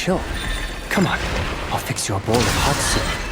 chill. Come on, I'll fix you a bowl of hot soup.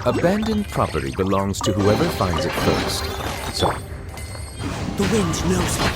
Abandoned property belongs to whoever finds it first. So, The wind knows me.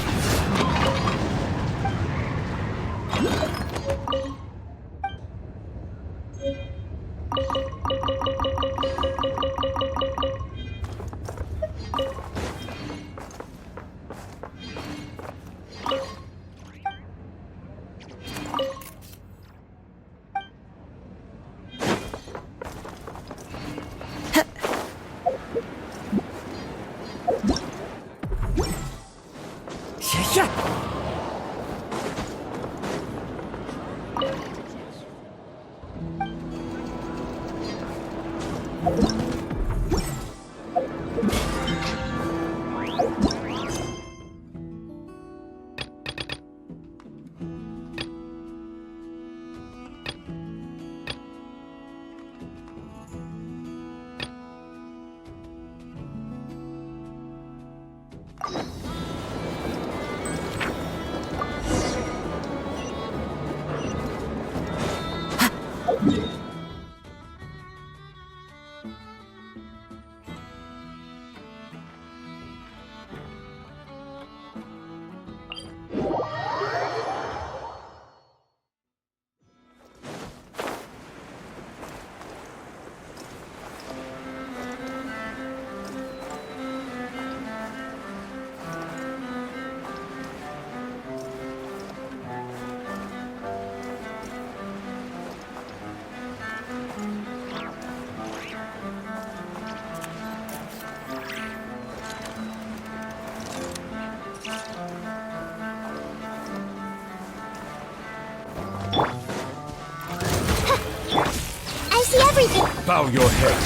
I see everything! bow your head.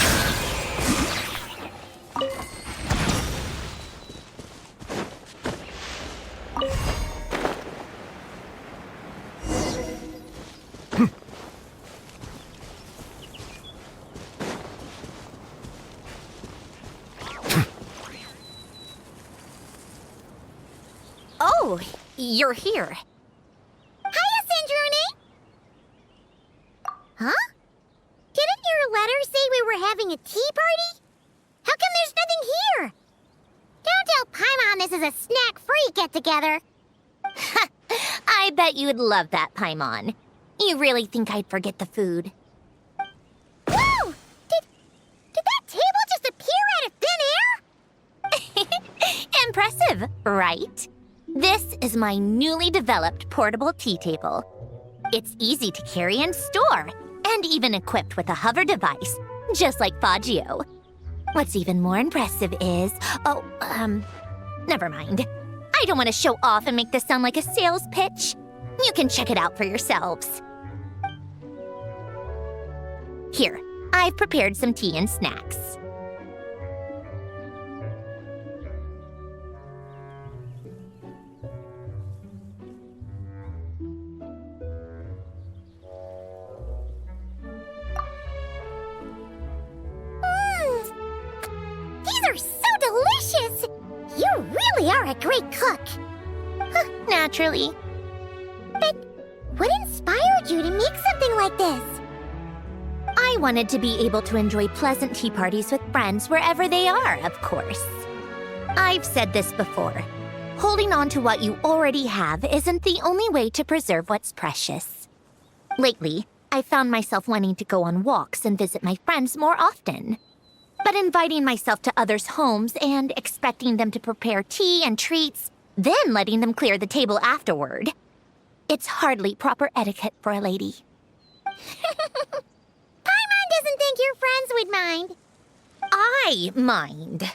Oh, you're here. Hiya, Sandrone! Huh? Didn't your letter say we were having a tea party? How come there's nothing here? Don't tell Paimon this is a snack-free get-together. I bet you'd love that, Paimon. You really think I'd forget the food? Whoa! Did that table just appear out of thin air? Impressive, right? This is my newly developed portable tea table. It's easy to carry and store, and even equipped with a hover device, just like Faggio. What's even more impressive is... never mind. I don't want to show off and make this sound like a sales pitch. You can check it out for yourselves. Here, I've prepared some tea and snacks. These are so delicious! You really are a great cook. Naturally. But what inspired you to make something like this? I wanted to be able to enjoy pleasant tea parties with friends wherever they are, of course. I've said this before. Holding on to what you already have isn't the only way to preserve what's precious. Lately, I found myself wanting to go on walks and visit my friends more often. But inviting myself to others' homes and expecting them to prepare tea and treats, then letting them clear the table afterward. It's hardly proper etiquette for a lady. Paimon doesn't think your friends would mind. I mind.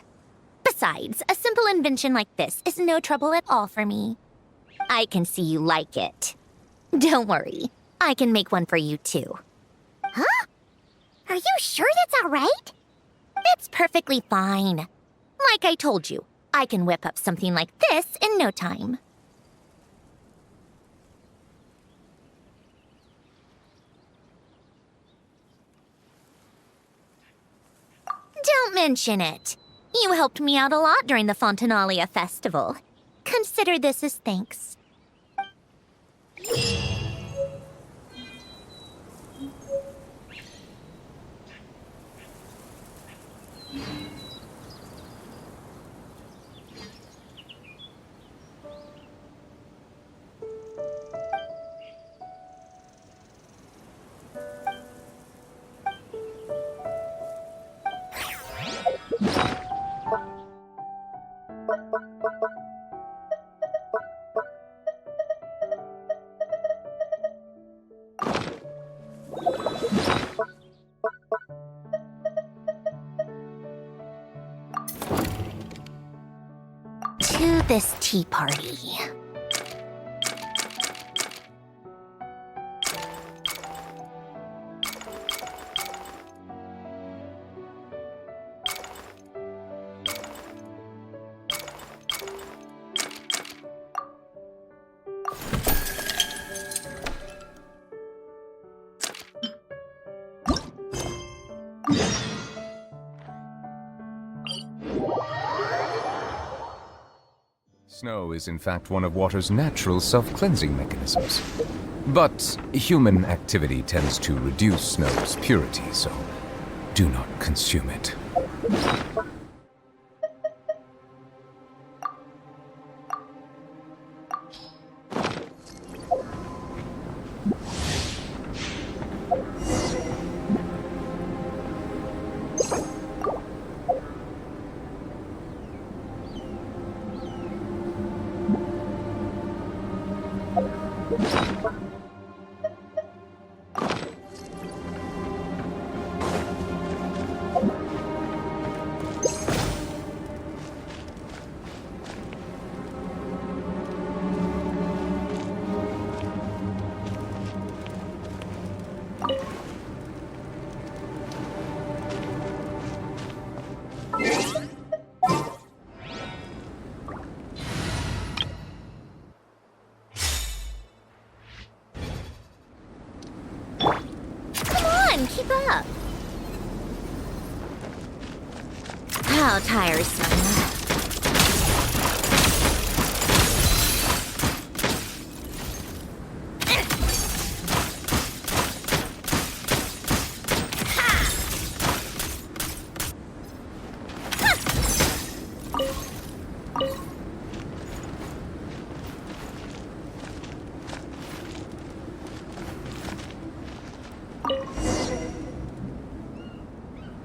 Besides, a simple invention like this is no trouble at all for me. I can see you like it. Don't worry, I can make one for you too. Huh? Are you sure that's all right? It's perfectly fine. Like I told you, I can whip up something like this in no time. Don't mention it. You helped me out a lot during the Fontanalia festival. Consider this as thanks. To this tea party. Snow is in fact one of water's natural self-cleansing mechanisms. But human activity tends to reduce snow's purity, so do not consume it. Keep up. How tiresome.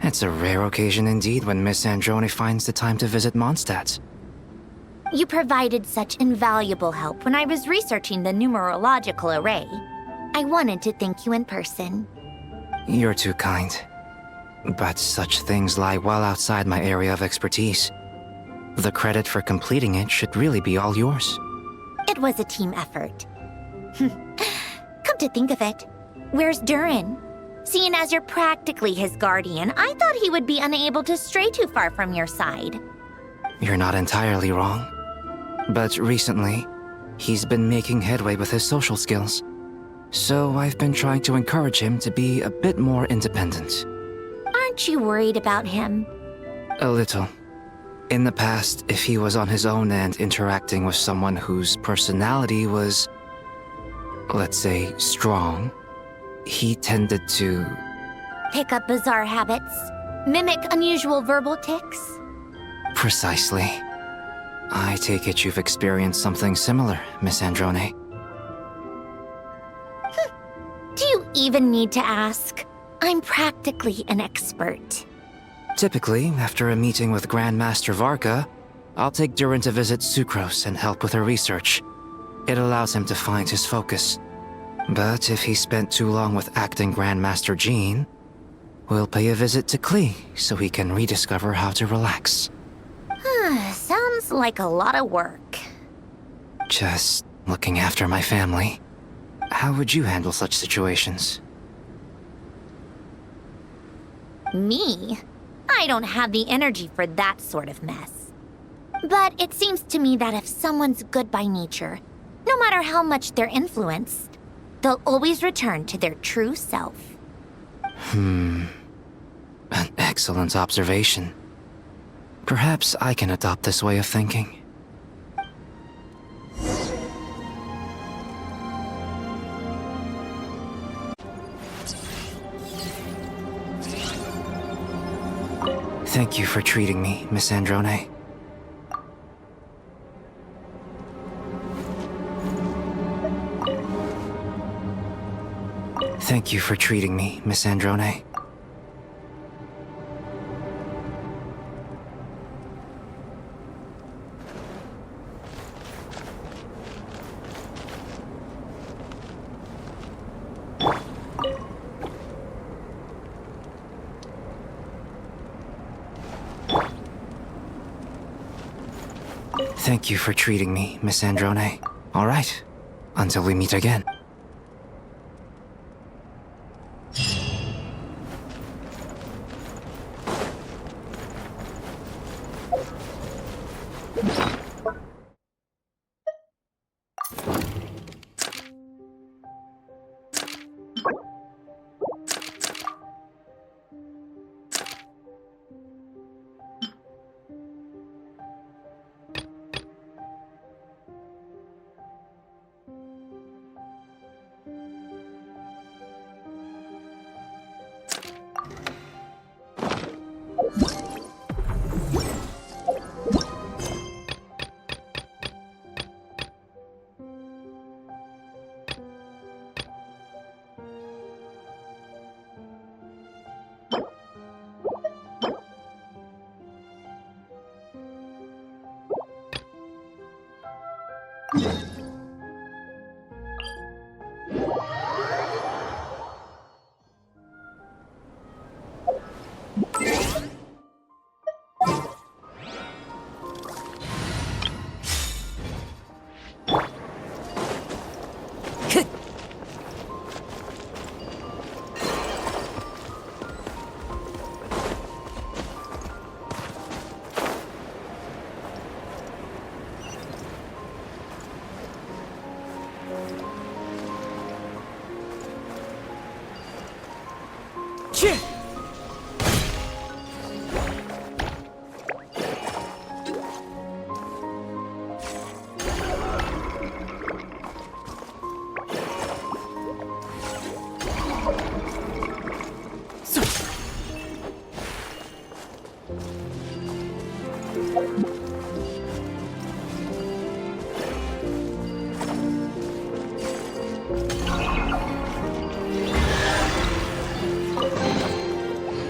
It's a rare occasion indeed when Miss Androni finds the time to visit Mondstadt. You provided such invaluable help when I was researching the numerological array. I wanted to thank you in person. You're too kind. But such things lie well outside my area of expertise. The credit for completing it should really be all yours. It was a team effort. Come to think of it, where's Durin? Seeing as you're practically his guardian, I thought he would be unable to stray too far from your side. You're not entirely wrong. But recently, he's been making headway with his social skills. So I've been trying to encourage him to be a bit more independent. Aren't you worried about him? A little. In the past, if he was on his own and interacting with someone whose personality was, let's say, strong, he tended to... pick up bizarre habits? Mimic unusual verbal tics? Precisely. I take it you've experienced something similar, Miss Androni. Do you even need to ask? I'm practically an expert. Typically, after a meeting with Grandmaster Varka, I'll take Durin to visit Sucrose and help with her research. It allows him to find his focus. But if he spent too long with acting Grandmaster Jean, we'll pay a visit to Klee so he can rediscover how to relax. Sounds like a lot of work. Just looking after my family. How would you handle such situations? Me? I don't have the energy for that sort of mess. But it seems to me that if someone's good by nature, no matter how much they're influenced, they'll always return to their true self. An excellent observation. Perhaps I can adopt this way of thinking. Thank you for treating me, Miss Androni. Thank you for treating me, Miss Androni. Thank you for treating me, Miss Androne. All right. Until we meet again.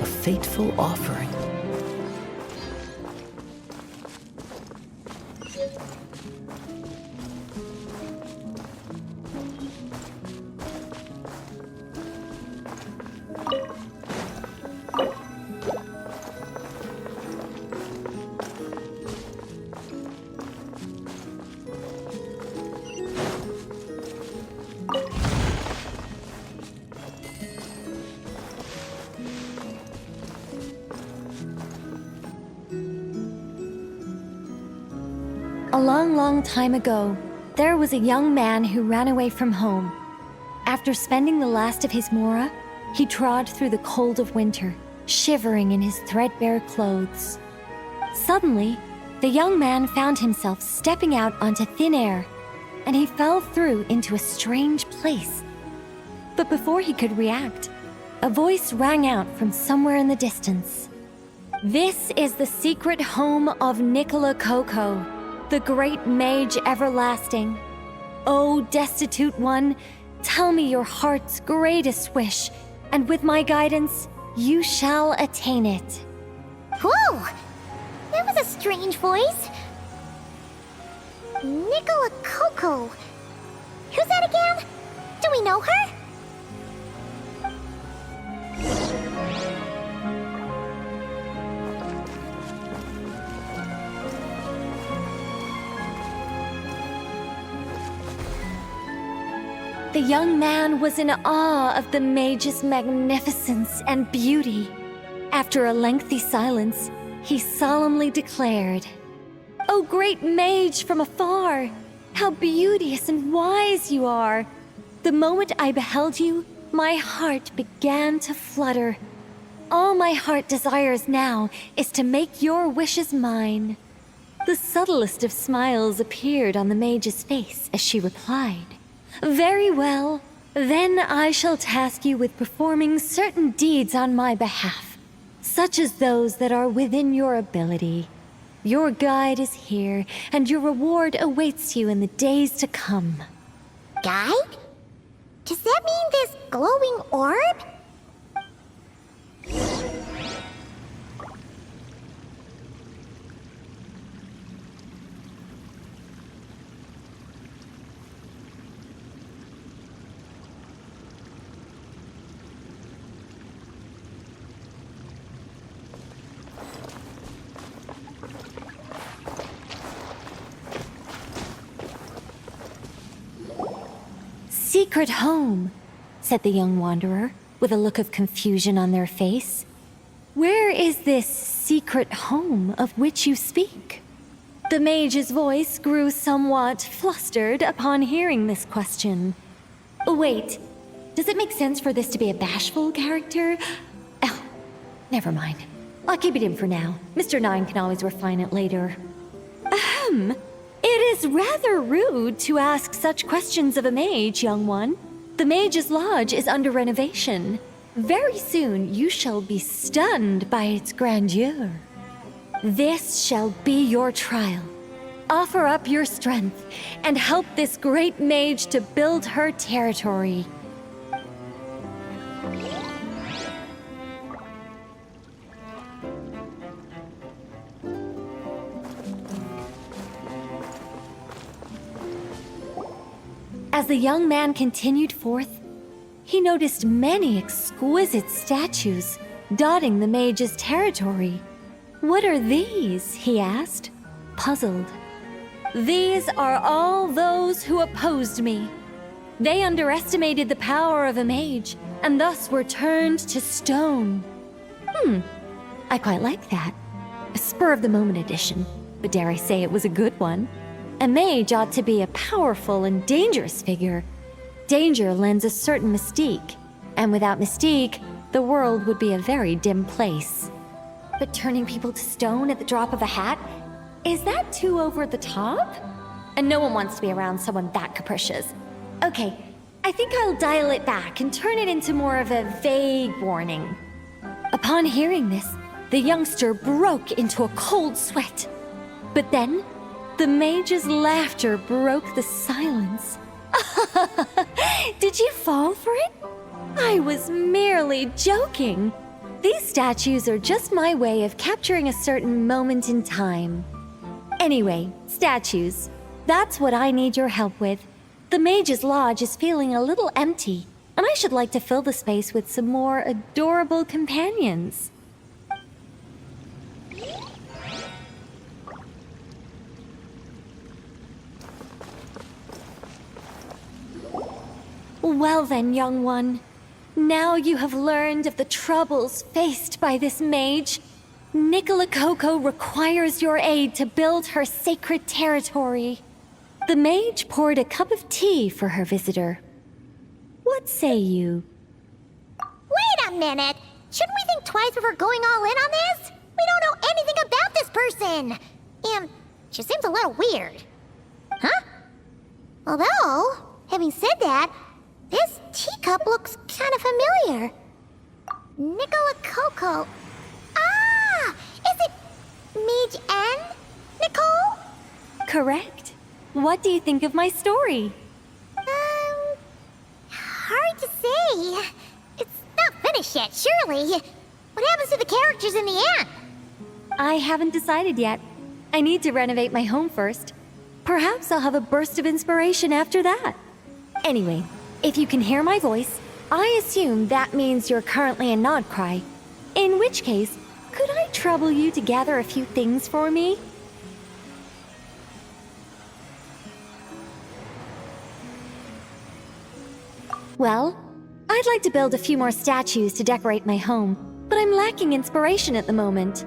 A fateful offering. A long, long time ago, there was a young man who ran away from home. After spending the last of his mora, he trod through the cold of winter, shivering in his threadbare clothes. Suddenly, the young man found himself stepping out onto thin air, and he fell through into a strange place. But before he could react, a voice rang out from somewhere in the distance. "This is the secret home of Nicola Coco, the great mage everlasting. O destitute one, tell me your heart's greatest wish, and with my guidance, you shall attain it." Whoa! That was a strange voice. Nicola Coco. Who's that again? Do we know her? The young man was in awe of the mage's magnificence and beauty. After a lengthy silence, he solemnly declared, "O great mage from afar, how beauteous and wise you are! The moment I beheld you, my heart began to flutter. All my heart desires now is to make your wishes mine." The subtlest of smiles appeared on the mage's face as she replied, "Very well, then I shall task you with performing certain deeds on my behalf, such as those that are within your ability. Your guide is here, and your reward awaits you in the days to come." Guide? Does that mean this glowing orb? secret home," said the young wanderer, with a look of confusion on their face. "Where is this secret home of which you speak?" The mage's voice grew somewhat flustered upon hearing this question. Wait, does it make sense for this to be a bashful character? Oh, never mind. I'll keep it in for now. Mr. Nine can always refine it later. It is rather rude to ask such questions of a mage, young one. The Mage's Lodge is under renovation. Very soon you shall be stunned by its grandeur. This shall be your trial. Offer up your strength and help this great mage to build her territory. As the young man continued forth, he noticed many exquisite statues dotting the mage's territory. "What are these?" he asked, puzzled. "These are all those who opposed me. They underestimated the power of a mage, and thus were turned to stone." I quite like that. A spur-of-the-moment addition, but dare I say it was a good one. A mage ought to be a powerful and dangerous figure. Danger lends a certain mystique, and without mystique, the world would be a very dim place. But turning people to stone at the drop of a hat? Is that too over the top? And no one wants to be around someone that capricious. Okay, I think I'll dial it back and turn it into more of a vague warning. Upon hearing this, the youngster broke into a cold sweat. But then, the mage's laughter broke the silence. Did you fall for it? I was merely joking. These statues are just my way of capturing a certain moment in time. Anyway, statues. That's what I need your help with. The Mage's Lodge is feeling a little empty, and I should like to fill the space with some more adorable companions. Well then, young one. Now you have learned of the troubles faced by this mage. Nicola Coco requires your aid to build her sacred territory. The mage poured a cup of tea for her visitor. What say you? Wait a minute! Shouldn't we think twice before going all in on this? We don't know anything about this person! And she seems a little weird. Huh? Although, having said that, this teacup looks kind of familiar. Nicola Coco. Ah! Is it Mage N? Nicole? Correct. What do you think of my story? Hard to say. It's not finished yet, surely. What happens to the characters in the end? I haven't decided yet. I need to renovate my home first. Perhaps I'll have a burst of inspiration after that. Anyway, if you can hear my voice, I assume that means you're currently in Nodcry. In which case, could I trouble you to gather a few things for me? Well, I'd like to build a few more statues to decorate my home, but I'm lacking inspiration at the moment.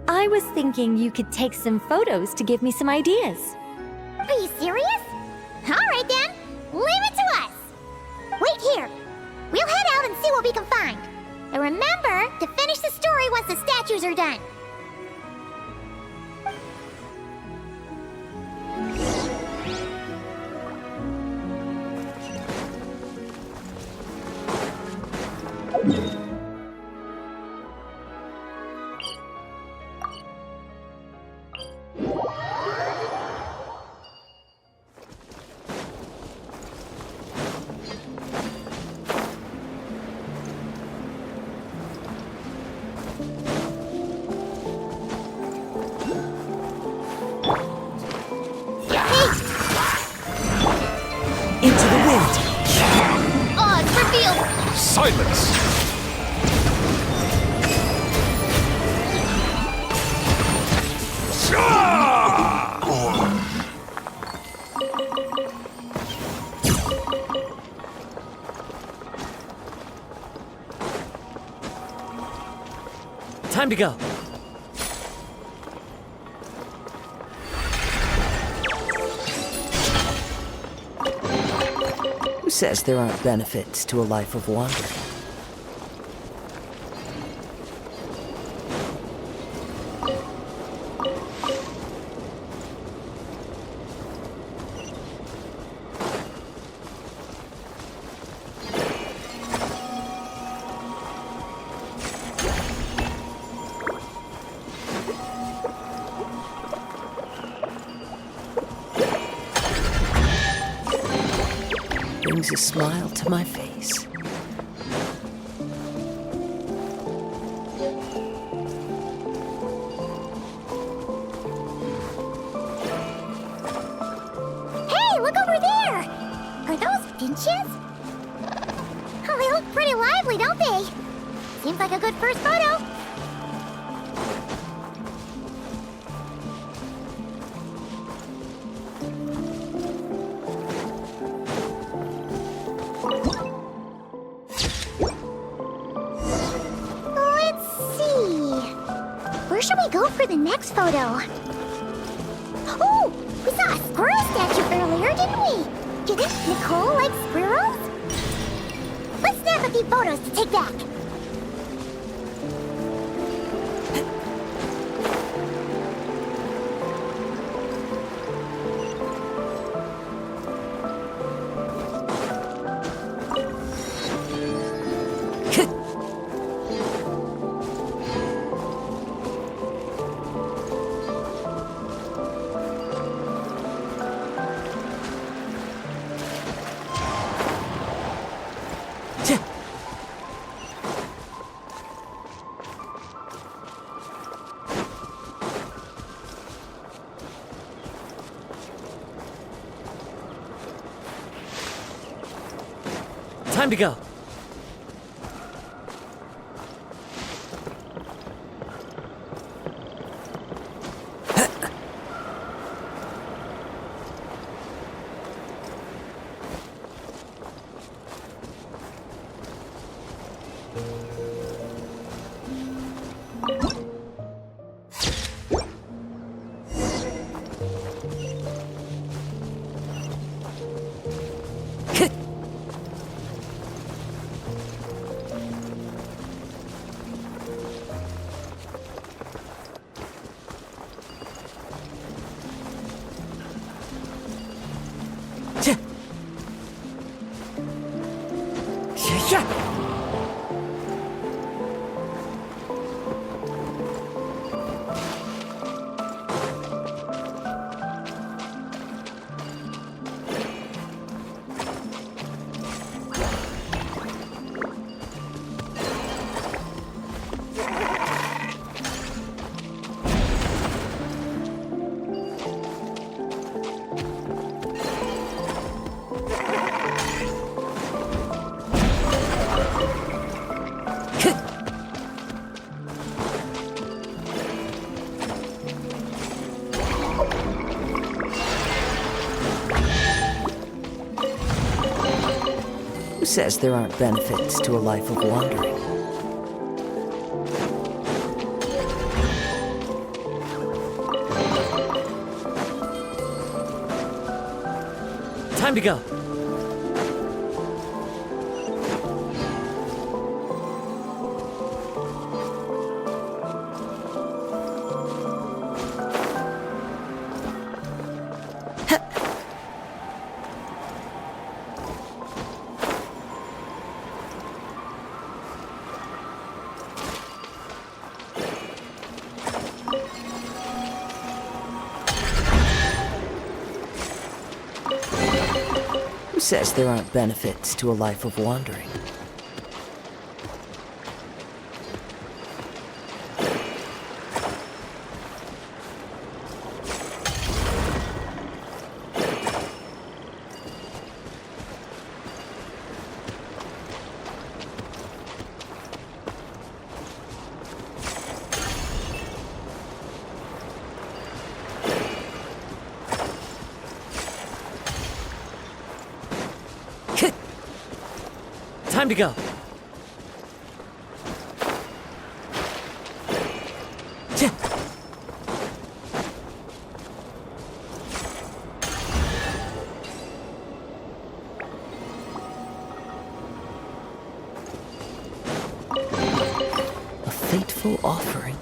I was thinking you could take some photos to give me some ideas. Are you serious? Alright then, leave it to us! Wait here. We'll head out and see what we can find. And remember to finish the story once the statues are done. Silence! Time to go. Who says there aren't benefits to a life of wandering? Brings a smile to my face. Hey, look over there! Are those finches? Oh, they look pretty lively, don't they? Seems like a good first photo. Where should we go for the next photo? Oh, we saw a squirrel statue earlier, didn't we? Do you think Nicole likes squirrels? Let's snap a few photos to take back. Time to go. Who says there aren't benefits to a life of wandering? Time to go. Who says there aren't benefits to a life of wandering? Time to go. beautiful offering.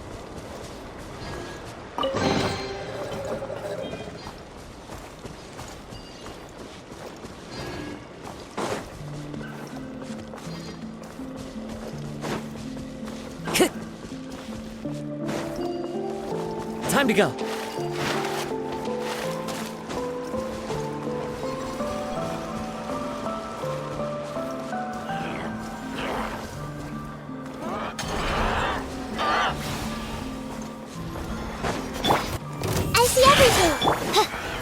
Time to go. I see everything!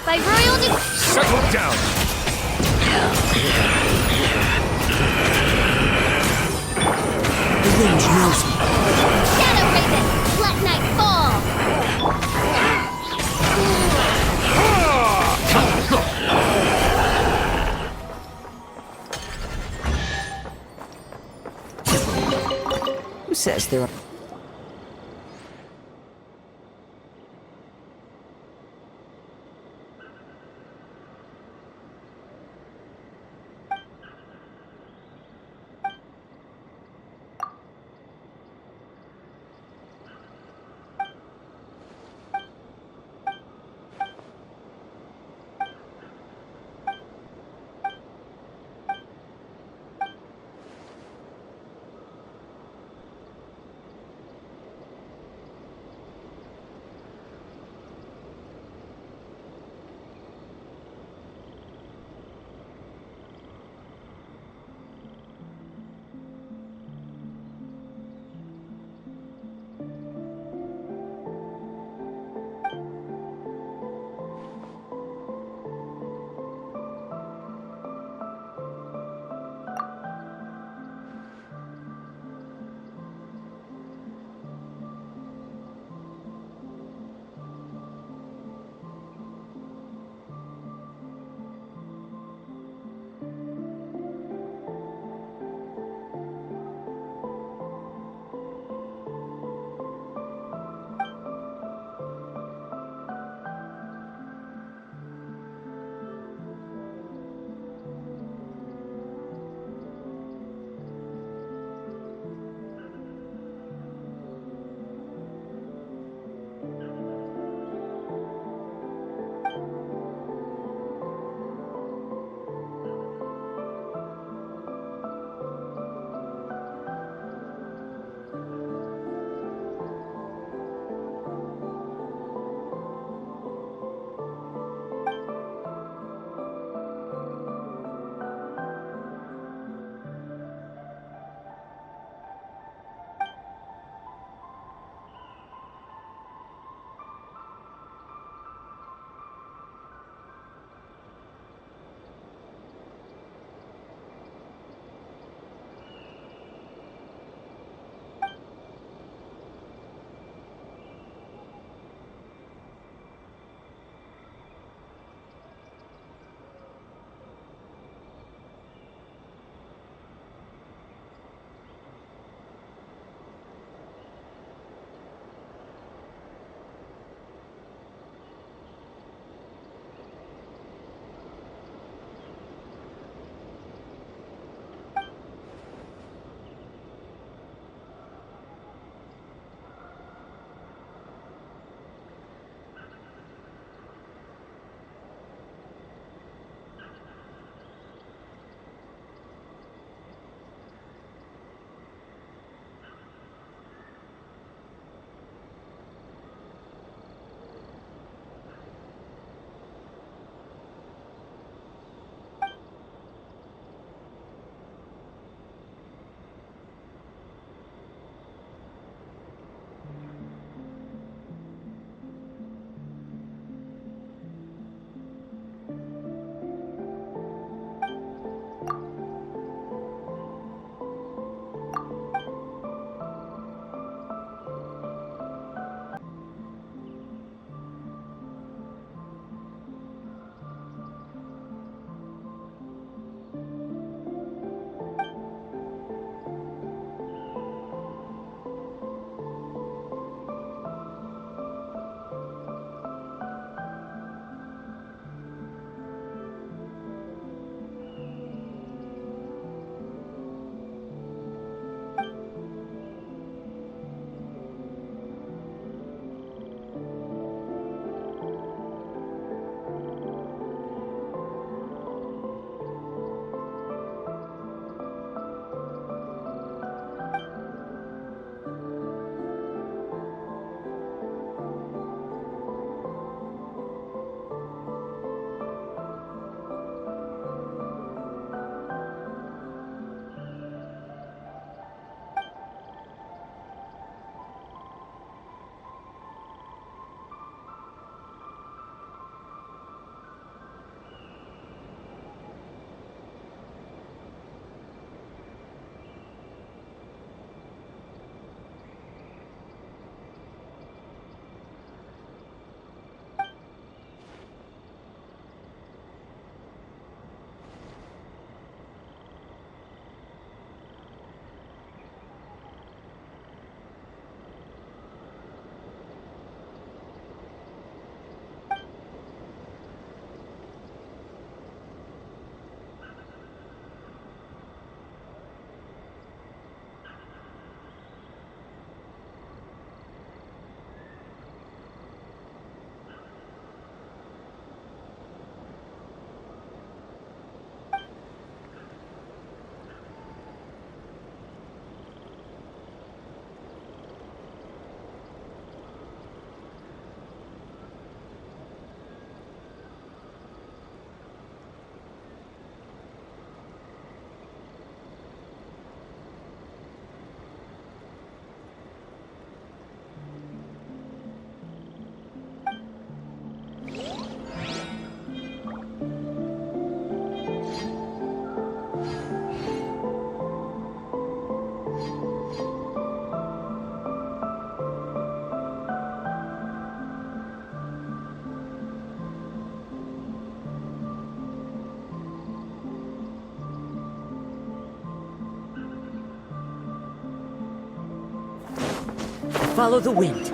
By royal Settle down! The range knows me. Shadow Raven! Let night fall! Who says there are... Follow the wind.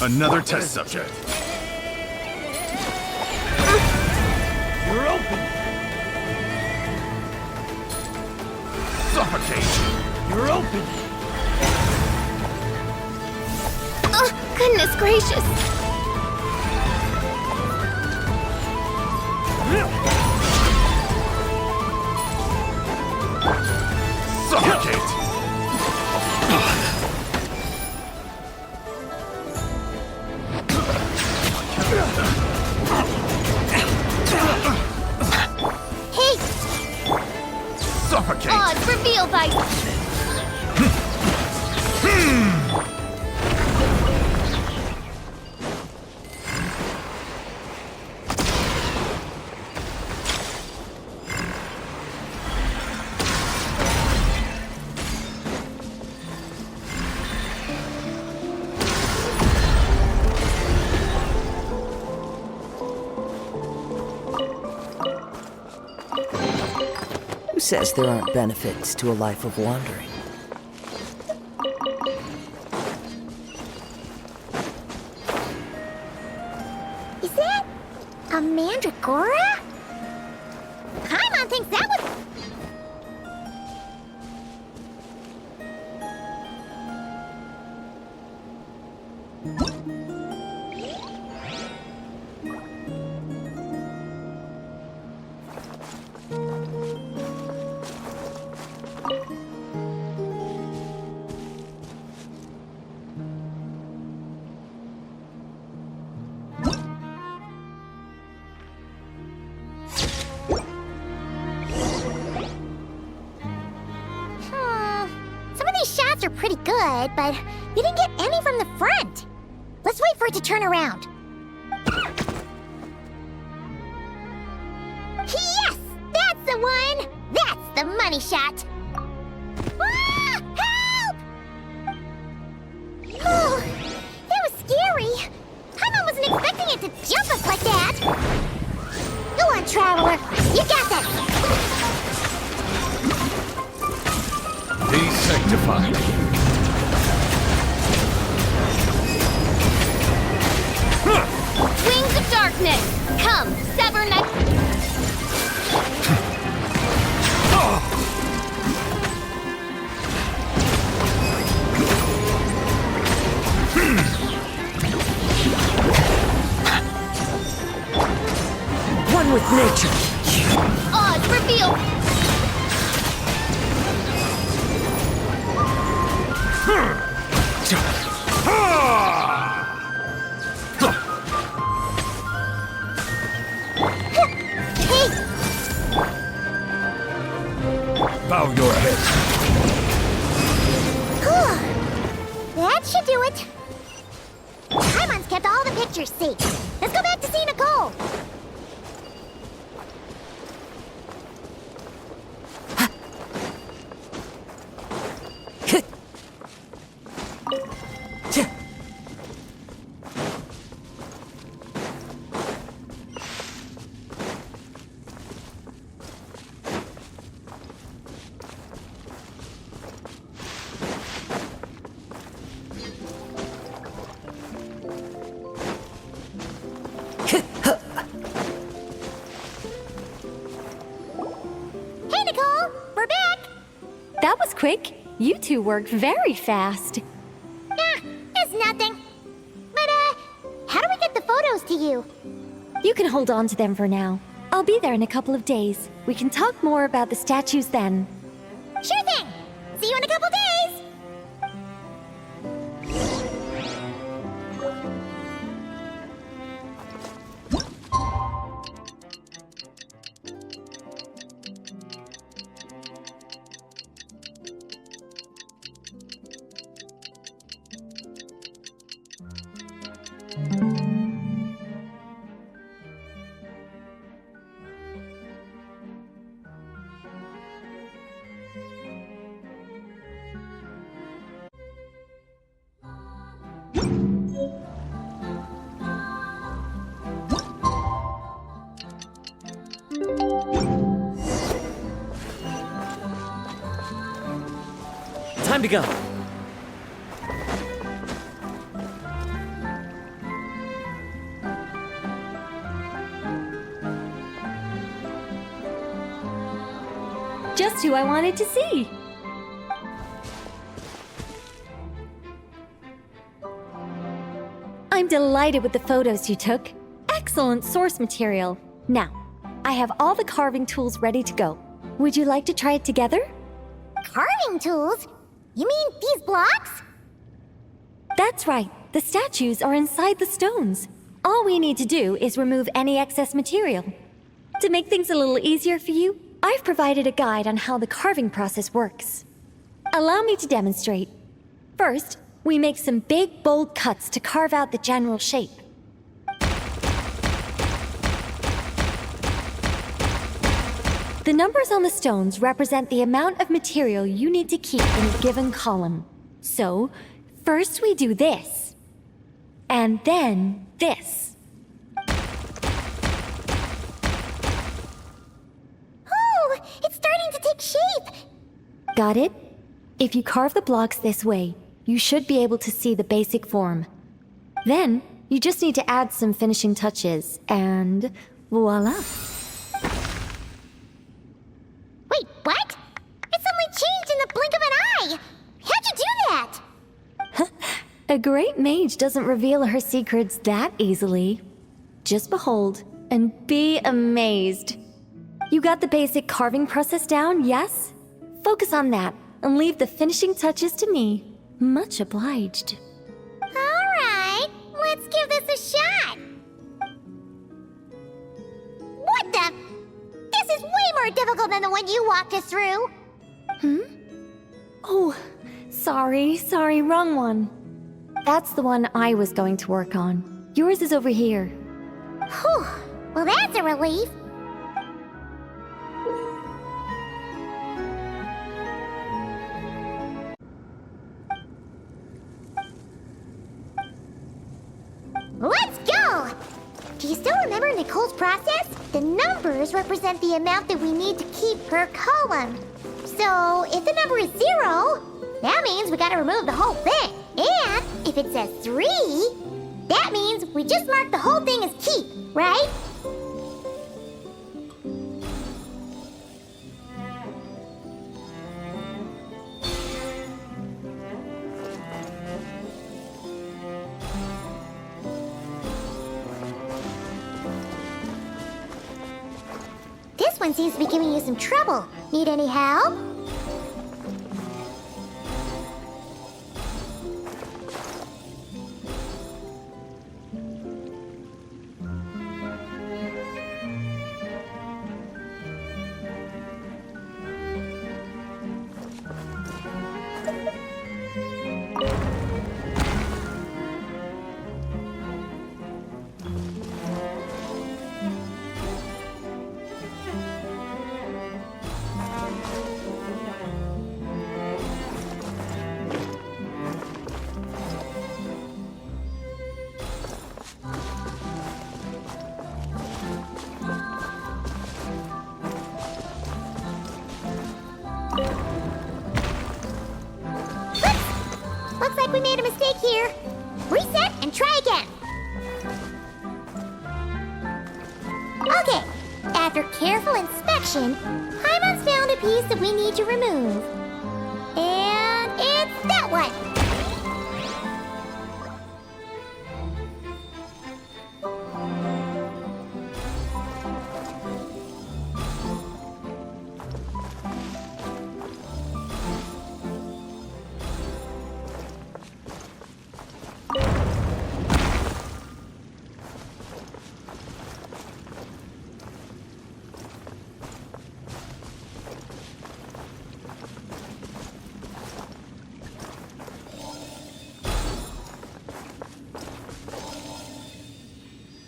Another test subject. You're open. Suffocate. You're open. Oh, goodness gracious. Suffocate. Hey! Suffocate. Oh, it's reveal by... Who says there aren't benefits to a life of wandering? Is that a mandragora? Paimon thinks that was... Some of these shots are pretty good, but you didn't get any from the front. Let's wait for it to turn around. Yes! That's the one! That's the money shot! Ah! Help! Oh, that was scary. Paimon wasn't expecting it to jump us like that. Go on, Traveler. You got this! Be sanctified. Wings of darkness! Come, sever One with nature. Oz, reveal! Hey! Bow your head. That should do it. Paimon's kept all the pictures safe. Let's go back to see Nicole. Hey, Nicole! We're back! quick. You two worked very fast. It's nothing. But, how do we get the photos to you? You can hold on to them for now. I'll be there in a couple of days. We can talk more about the statues then. Sure thing! See you in a couple days! Time to go. Just who I wanted to see. I'm delighted with the photos you took. Excellent source material. Now, I have all the carving tools ready to go. Would you like to try it together? Carving tools? You mean these blocks? That's right. The statues are inside the stones. All we need to do is remove any excess material. To make things a little easier for you, I've provided a guide on how the carving process works. Allow me to demonstrate. First, we make some big, bold cuts to carve out the general shape. The numbers on the stones represent the amount of material you need to keep in a given column. So, first we do this, and then this. Oh, it's starting to take shape! Got it? If you carve the blocks this way, you should be able to see the basic form. Then, you just need to add some finishing touches, and voila! Wait, what? It suddenly changed in the blink of an eye! How'd you do that? A great mage doesn't reveal her secrets that easily. Just behold and be amazed. You got the basic carving process down, yes? Focus on that and leave the finishing touches to me. Much obliged. Alright, let's give this a shot! What the? This is way more difficult than the one you walked us through! Oh, sorry, wrong one. That's the one I was going to work on. Yours is over here. Whew, well that's a relief. Let's go! Do you still remember Nicole's process? The numbers represent the amount that we need to keep per column. So, if the number is 0, that means we gotta remove the whole thing. And if it says 3, that means we just mark the whole thing as keep, right? This one seems to be giving you some trouble. Need any help? Looks like we made a mistake here. Reset and try again. Okay, after careful inspection, Paimon's found a piece that we need to remove. And it's that one!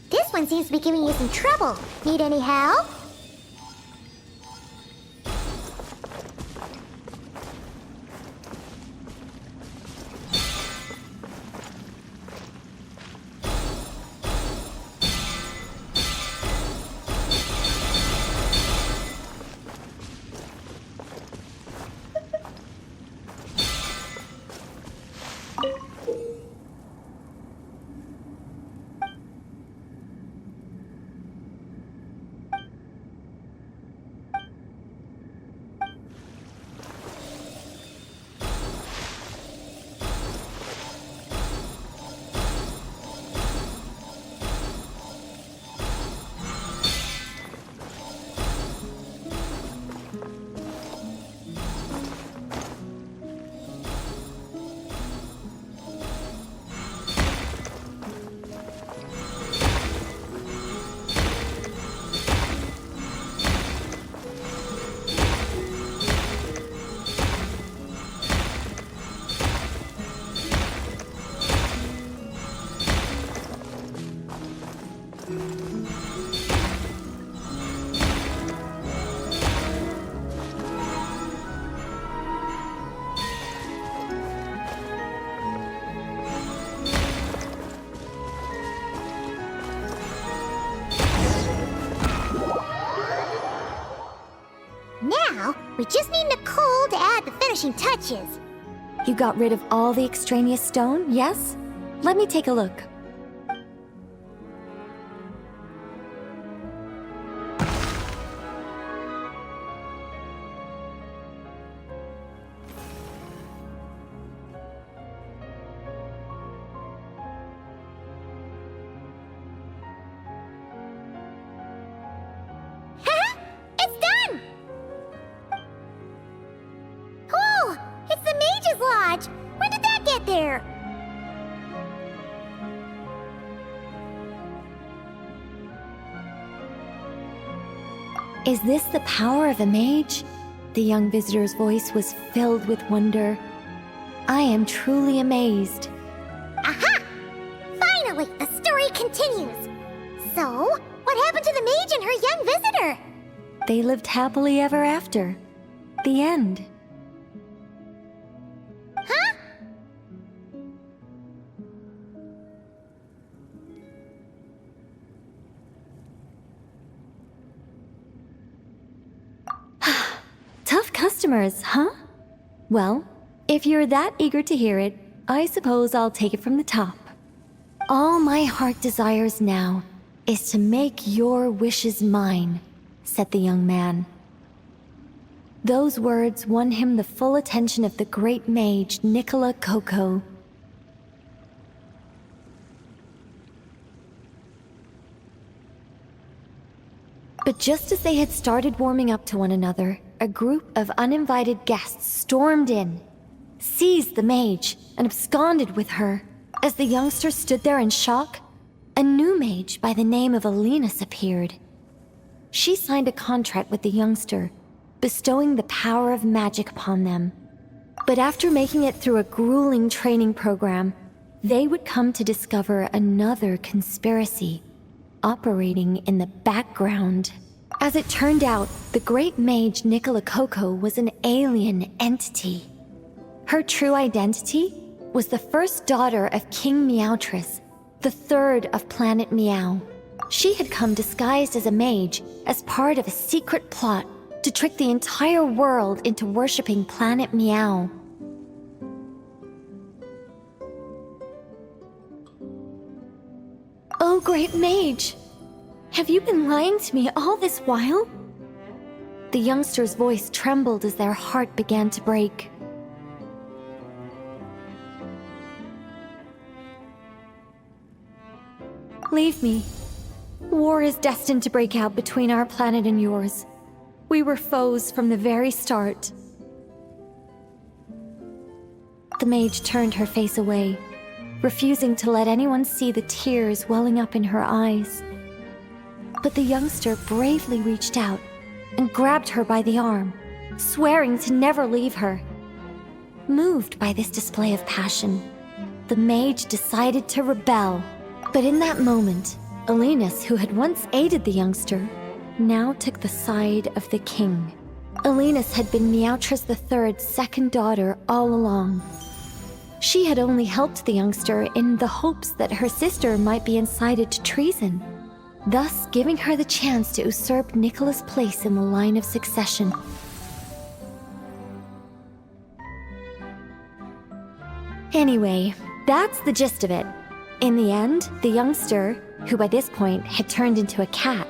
This one seems to be giving you some trouble. Need any help? Now, we just need Nicole to add the finishing touches. You got rid of all the extraneous stone, yes? Let me take a look. It's done! Whoa! It's the Mage's Lodge! When did that get there? Is this the power of a mage? The young visitor's voice was filled with wonder. I am truly amazed. Aha! Finally, the story continues. So, what happened to the mage and her young visitor? They lived happily ever after. The end. Huh? Tough customers, huh? Well, if you're that eager to hear it, I suppose I'll take it from the top. All my heart desires now is to make your wishes mine, said the young man. Those words won him the full attention of the great mage, Nicola Coco. But just as they had started warming up to one another, a group of uninvited guests stormed in, seized the mage, and absconded with her. As the youngster stood there in shock, a new mage by the name of Alenus appeared. She signed a contract with the youngster, bestowing the power of magic upon them. But after making it through a grueling training program, they would come to discover another conspiracy operating in the background. As it turned out, the great mage Nicola Coco was an alien entity. Her true identity was the first daughter of King Meowtress, the third of Planet Meow. She had come disguised as a mage as part of a secret plot to trick the entire world into worshipping Planet Meow. Oh, great mage! Have you been lying to me all this while? The youngster's voice trembled as their heart began to break. Leave me. War is destined to break out between our planet and yours. We were foes from the very start. The mage turned her face away, refusing to let anyone see the tears welling up in her eyes. But the youngster bravely reached out and grabbed her by the arm, swearing to never leave her. Moved by this display of passion, the mage decided to rebel. But in that moment, Alenus, who had once aided the youngster, now took the side of the king. Alenus had been Meowtress III's second daughter all along. She had only helped the youngster in the hopes that her sister might be incited to treason, thus giving her the chance to usurp Nicholas' place in the line of succession. Anyway, that's the gist of it. In the end, the youngster, who by this point had turned into a cat,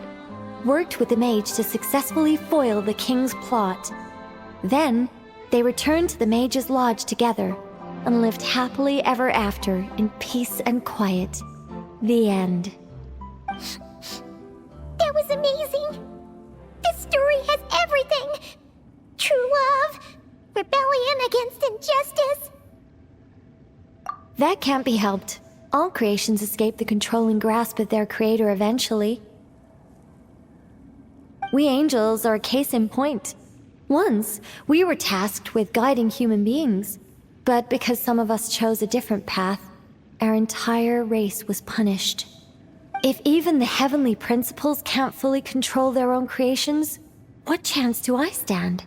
worked with the mage to successfully foil the king's plot. Then, they returned to the mage's lodge together and lived happily ever after in peace and quiet. The end. That was amazing. This story has everything. True love, rebellion against injustice. That can't be helped. All creations escape the controlling grasp of their creator eventually. We angels are a case in point. Once, we were tasked with guiding human beings, but because some of us chose a different path, our entire race was punished. If even the heavenly principles can't fully control their own creations, what chance do I stand?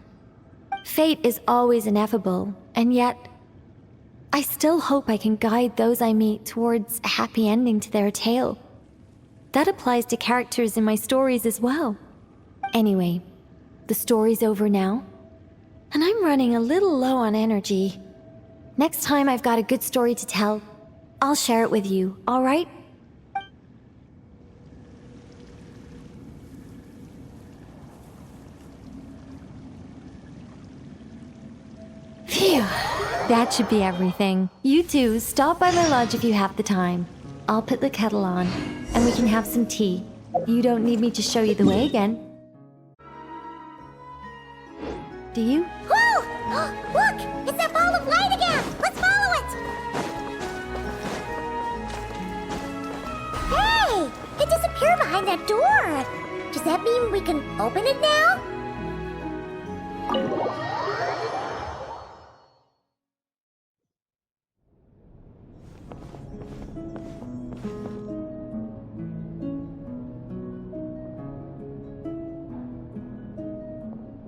Fate is always ineffable, and yet, I still hope I can guide those I meet towards a happy ending to their tale. That applies to characters in my stories as well. Anyway, the story's over now, and I'm running a little low on energy. Next time I've got a good story to tell, I'll share it with you, all right? Phew, that should be everything. You two, stop by my lodge if you have the time. I'll put the kettle on, and we can have some tea. You don't need me to show you the way again. Do you? Whoa! Look! It's that ball of light again! Let's follow it! Hey! It disappeared behind that door! Does that mean we can open it now?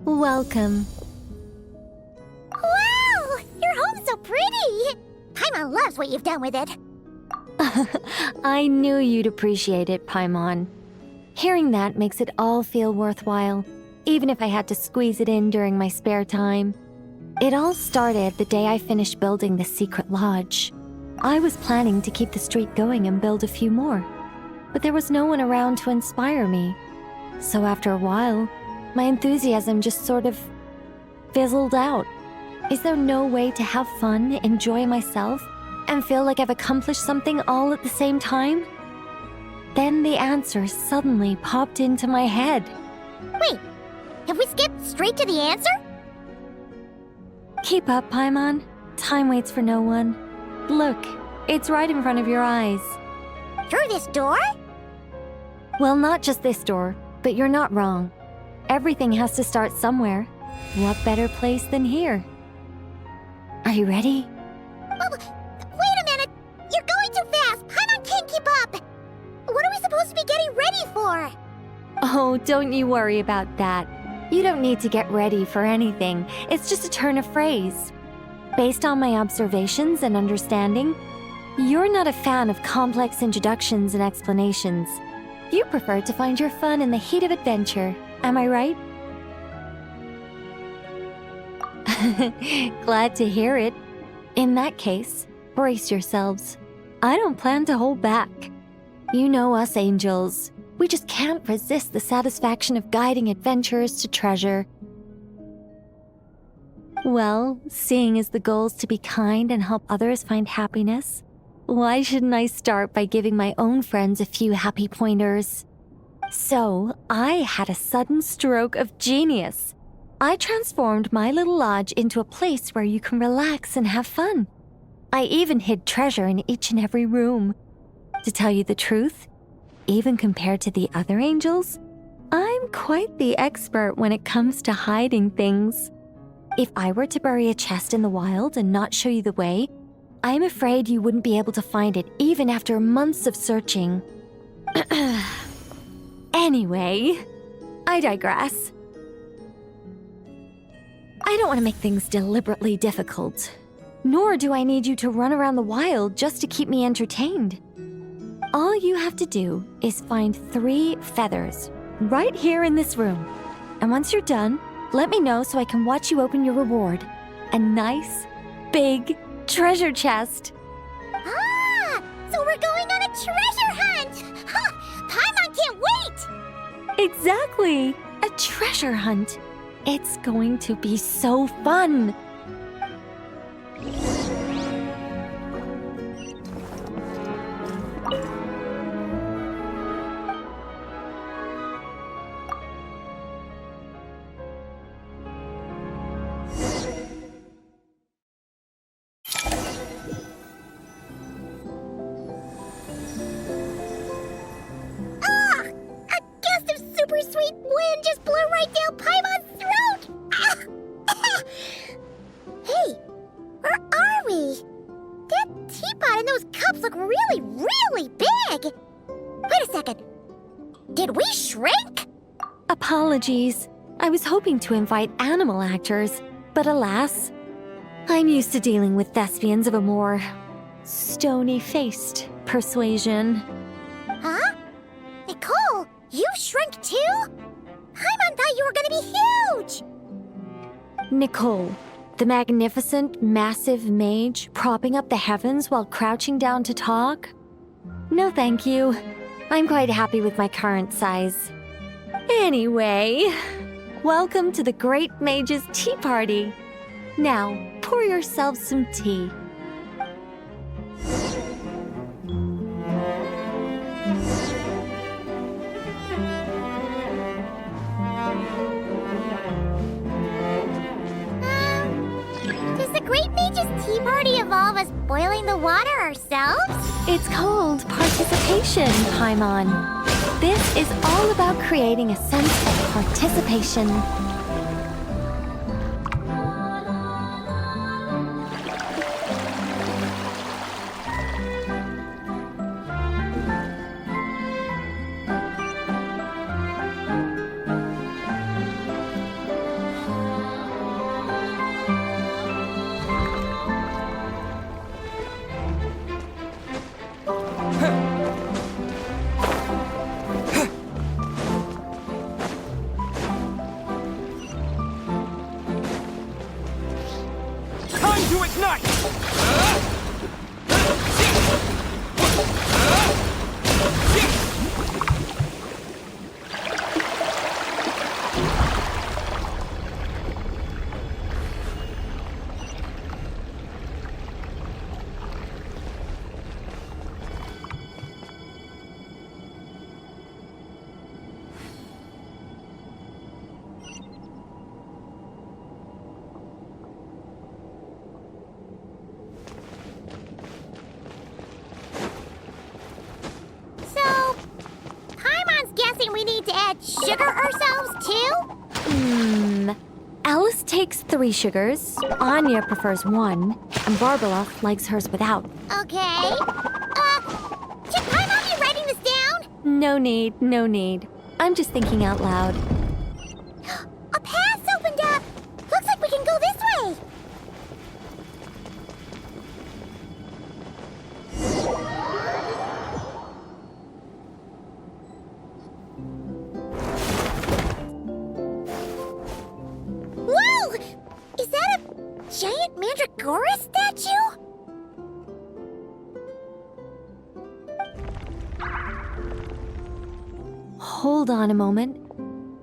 Welcome. Wow! Your home's so pretty! Paimon loves what you've done with it. I knew you'd appreciate it, Paimon. Hearing that makes it all feel worthwhile, even if I had to squeeze it in during my spare time. It all started the day I finished building the secret lodge. I was planning to keep the streak going and build a few more, but there was no one around to inspire me. So after a while, my enthusiasm just sort of fizzled out. Is there no way to have fun, enjoy myself, and feel like I've accomplished something all at the same time? Then the answer suddenly popped into my head. Wait, have we skipped straight to the answer? Keep up, Paimon. Time waits for no one. Look, it's right in front of your eyes. Through this door? Well, not just this door, but you're not wrong. Everything has to start somewhere. What better place than here? Are you ready? Well, wait a minute! You're going too fast! Paimon can't keep up! What are we supposed to be getting ready for? Oh, don't you worry about that. You don't need to get ready for anything. It's just a turn of phrase. Based on my observations and understanding, you're not a fan of complex introductions and explanations. You prefer to find your fun in the heat of adventure. Am I right? Glad to hear it. In that case, brace yourselves. I don't plan to hold back. You know us angels. We just can't resist the satisfaction of guiding adventurers to treasure. Well, seeing as the goal is to be kind and help others find happiness, why shouldn't I start by giving my own friends a few happy pointers? So, I had a sudden stroke of genius. I transformed my little lodge into a place where you can relax and have fun. I even hid treasure in each and every room. To tell you the truth, even compared to the other angels, I'm quite the expert when it comes to hiding things. If I were to bury a chest in the wild and not show you the way, I'm afraid you wouldn't be able to find it even after months of searching. Anyway, I digress. I don't want to make things deliberately difficult. Nor do I need you to run around the wild just to keep me entertained. All you have to do is find 3 feathers right here in this room. And once you're done, let me know so I can watch you open your reward. A nice, big treasure chest. Ah! So we're going on a treasure hunt! Ha! Paimon can't wait! Exactly! A treasure hunt. It's going to be so fun. Super sweet wind just blew right down Paimon's throat! Ah! Hey, where are we? That teapot and those cups look really, really big! Wait a second. Did we shrink? Apologies. I was hoping to invite animal actors, but alas, I'm used to dealing with thespians of a more stony-faced persuasion. Huh? Nicole, you shrank too? Paimon thought you were gonna be huge! Nicole, the magnificent, massive mage propping up the heavens while crouching down to talk? No thank you. I'm quite happy with my current size. Anyway, welcome to the Great Mage's Tea Party. Now, pour yourselves some tea. Does the Great Mage's Tea Party involve us boiling the water ourselves? It's called participation, Paimon. This is all about creating a sense of participation. Time to ignite! So, Paimon's guessing we need to add sugar ourselves too? Alice takes 3 sugars, Anya prefers 1, and Barbara likes hers without. Okay. Should Paimon be writing this down? No need, no need. I'm just thinking out loud. A path opened up! Looks like we can go this way! Whoa! Is that a giant Mandragora statue? Hold on a moment.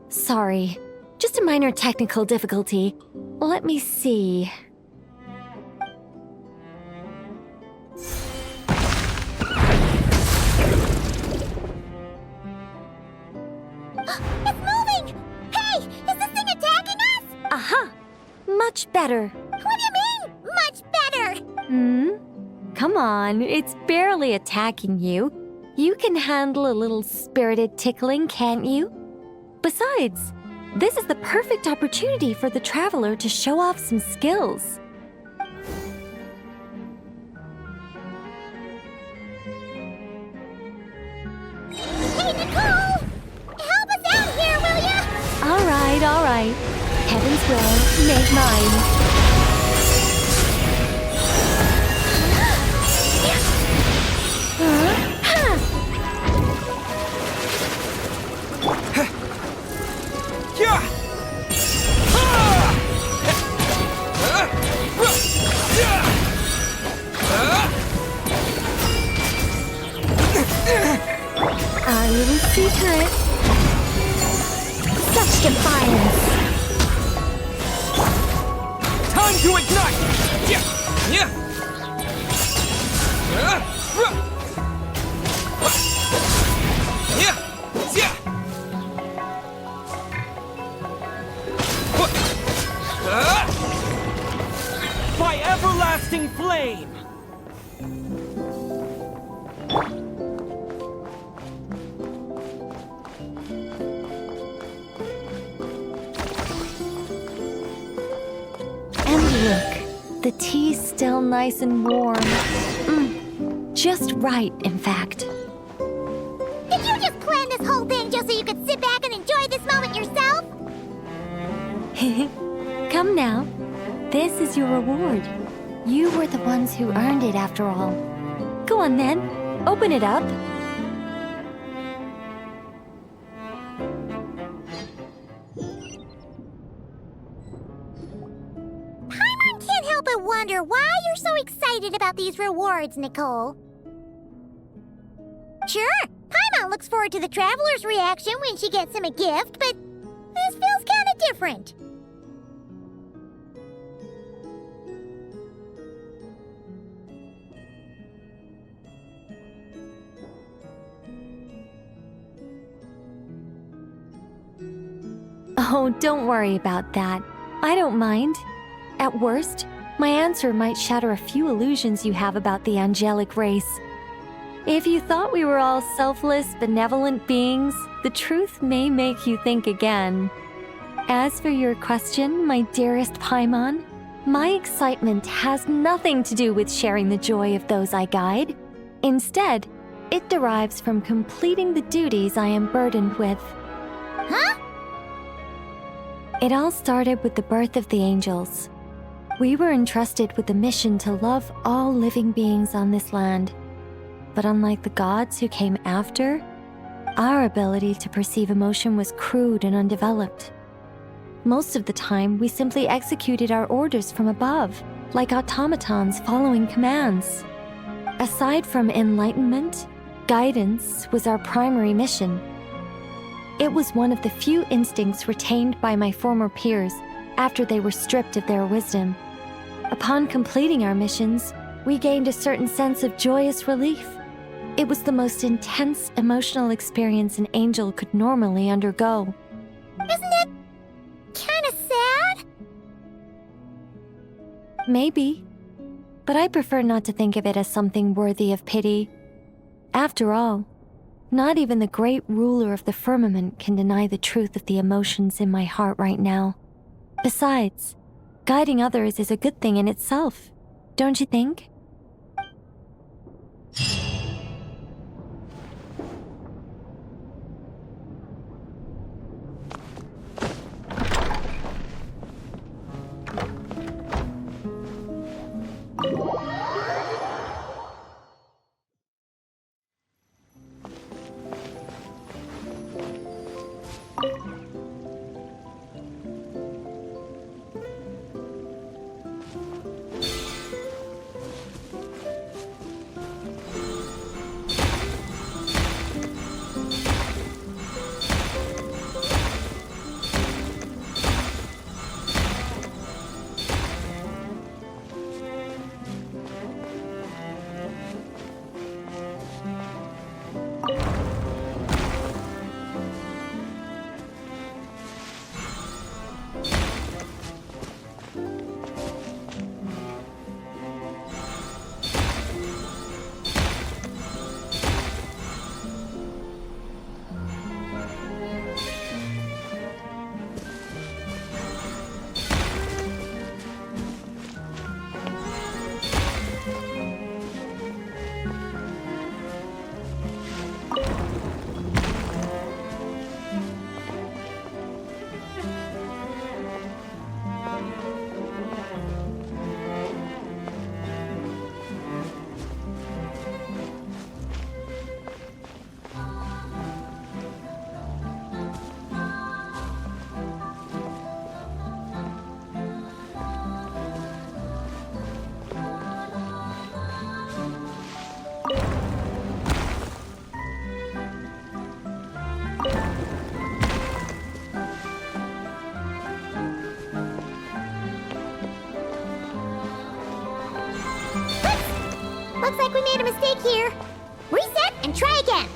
Sorry, just a minor technical difficulty. Let me see. much better. What do you mean, much better? Come on, it's barely attacking you. You can handle a little spirited tickling, can't you? Besides, this is the perfect opportunity for the traveler to show off some skills. Hey, Nicole! Help us out here, will ya? All right. Heaven's will, make mine. Yeah! Our little secret. Such defiance. Time to ignite! Yeah! Yeah! Yeah! Yeah! By everlasting flame! And look, the tea's still nice and warm. Just right, in fact. Did you just plan this whole thing just so you could sit back and enjoy this moment yourself? Come now. This is your reward. You were the ones who earned it after all. Go on then, open it up. Paimon can't help but wonder why you're so excited about these rewards, Nicole. Sure, Paimon looks forward to the traveler's reaction when she gets him a gift, but this feels kind of different. Oh, don't worry about that. I don't mind. At worst, my answer might shatter a few illusions you have about the angelic race. If you thought we were all selfless, benevolent beings, the truth may make you think again. As for your question, my dearest Paimon, my excitement has nothing to do with sharing the joy of those I guide. Instead, it derives from completing the duties I am burdened with. Huh? It all started with the birth of the angels. We were entrusted with the mission to love all living beings on this land. But unlike the gods who came after, our ability to perceive emotion was crude and undeveloped. Most of the time, we simply executed our orders from above, like automatons following commands. Aside from enlightenment, guidance was our primary mission. It was one of the few instincts retained by my former peers after they were stripped of their wisdom. Upon completing our missions, we gained a certain sense of joyous relief. It was the most intense emotional experience an angel could normally undergo. Isn't it kind of sad? Maybe, but I prefer not to think of it as something worthy of pity. After all, not even the great ruler of the firmament can deny the truth of the emotions in my heart right now. Besides, guiding others is a good thing in itself, don't you think? and try again.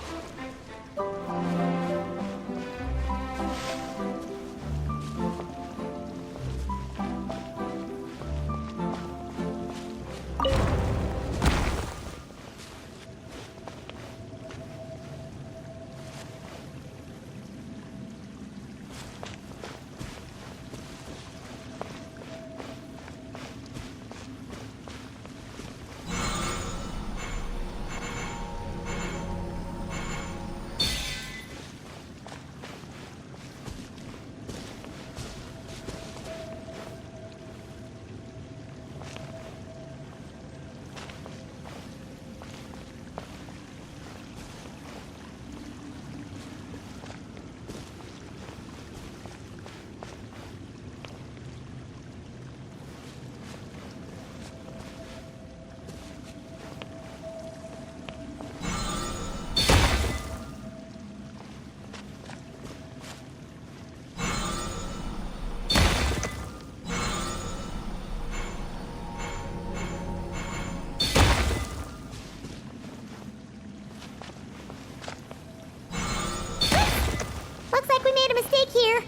Looks like we made a mistake here.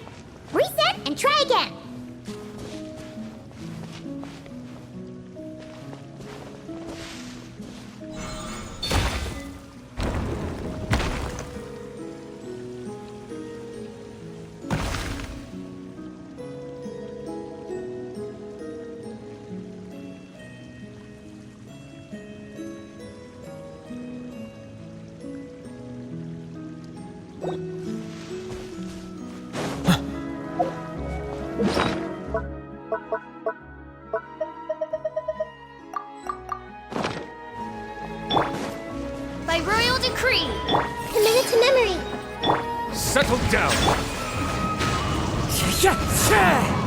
Reset and try again. By royal decree. Commit it to memory. Settle down! Yeah!